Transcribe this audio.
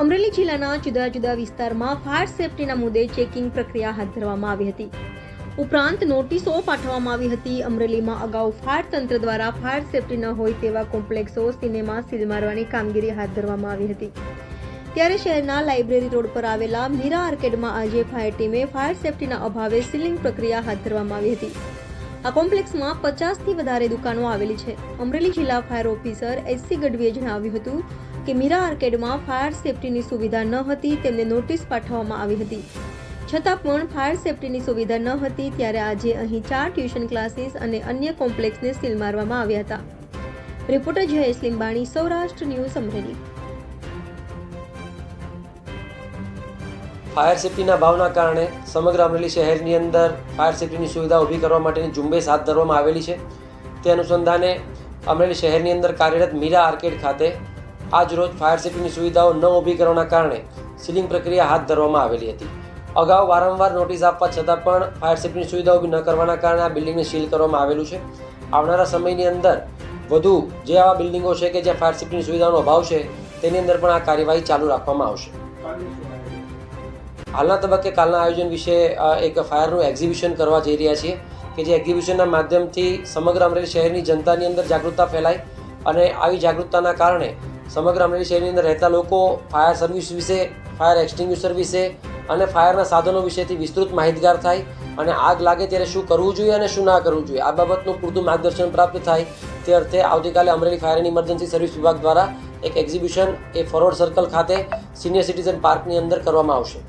અમરેલી જિલ્લાના જુદા જુદા વિસ્તારમાં ફાયર સેફટીના મુદ્દે ચેકિંગ પ્રક્રિયા હાથ ધરવામાં આવી હતી. ઉપરાંત નોટિસો પાઠવવામાં આવી હતી. અમરેલીમાં અગાઉ ફાયર તંત્ર દ્વારા ફાયર સેફટી ન હોય તેવા કોમ્પ્લેક્સો, સિનેમા સીલ મારવાની કામગીરી હાથ ધરવામાં આવી હતી. ત્યારે શહેરના લાઇબ્રેરી રોડ પર આવેલા મીરા આર્કેડમાં આજે ફાયર ટીમે ફાયર સેફટીના અભાવે સીલિંગ પ્રક્રિયા હાથ ધરવામાં આવી હતી. આ કોમ્પ્લેક્સમાં 50થી વધારે દુકાનો આવેલી છે. અમરેલી જિલ્લા ફાયર ઓફિસર એસસી ગઢવીએ જણાવ્યું હતું કે મીરા આર્કેડમાં ફાયર સેફટીની સુવિધા ન હતી. તેમને નોટિસ પાઠવવામાં આવી હતી, છતાં પણ ફાયર સેફટીની સુવિધા ન હતી. ત્યારે આજે અહીં 4 ટ્યુશન ક્લાસીસ અને અન્ય કોમ્પ્લેક્સને સીલ મારવામાં આવ્યા હતા. Reporter Jayesh Limbani, Saurashtra news, Amreli. Fire સેફટીના ભાવના કારણે સમગ્ર અમરેલી શહેરની અંદર ફાયર સેફટીની સુવિધા ઊભી કરવા માટેની ઝુંબેશ હાથ ધરવામાં આવેલી છે. તે અનુસંધાને અમરેલી શહેરની અંદર કાર્યરત મીરા આર્કેડ ખાતે આજ રોજ ફાયર સેફટીની સુવિધાઓ ન ઊભી કરવાના કારણે સીલિંગ પ્રક્રિયા હાથ ધરવામાં આવેલી હતી. અગાઉ વારંવાર નોટિસ આપવા છતાં પણ ફાયર સેફટીની સુવિધા ઊભી ન કરવાના કારણે આ બિલ્ડિંગને સીલ કરવામાં આવેલું છે. આવનારા સમયની અંદર વધુ જે આવા બિલ્ડિંગો છે કે જ્યાં ફાયર સેફટીની સુવિધાનો અભાવ છે તેની અંદર પણ આ કાર્યવાહી ચાલુ રાખવામાં આવશે. હાલના તબક્કે કાલના આયોજન વિશે એક ફાયરનું એક્ઝિબિશન કરવા જઈ રહ્યા છીએ કે જે એક્ઝિબિશનના માધ્યમથી સમગ્ર અમરેલી શહેરની જનતાની અંદર જાગૃતતા ફેલાય અને આવી જાગૃતતાના કારણે સમગ્ર અમરેલી શહેરની અંદર રહેતા લોકો ફાયર સર્વિસ વિશે, ફાયર એક્સટિંગ્યુશર વિશે અને ફાયરના સાધનો વિશેથી વિસ્તૃત માહિતગાર થાય અને આગ લાગે ત્યારે શું કરવું જોઈએ અને શું ના કરવું જોઈએ આ બાબતનું પૂરતું માર્ગદર્શન પ્રાપ્ત થાય તે અર્થે આવતીકાલે Amreli fire and emergency service વિભાગ દ્વારા એક એક્ઝિબિશન એ ફોરવર્ડ સર્કલ ખાતે સિનિયર સિટીઝન પાર્કની અંદર કરવામાં આવશે.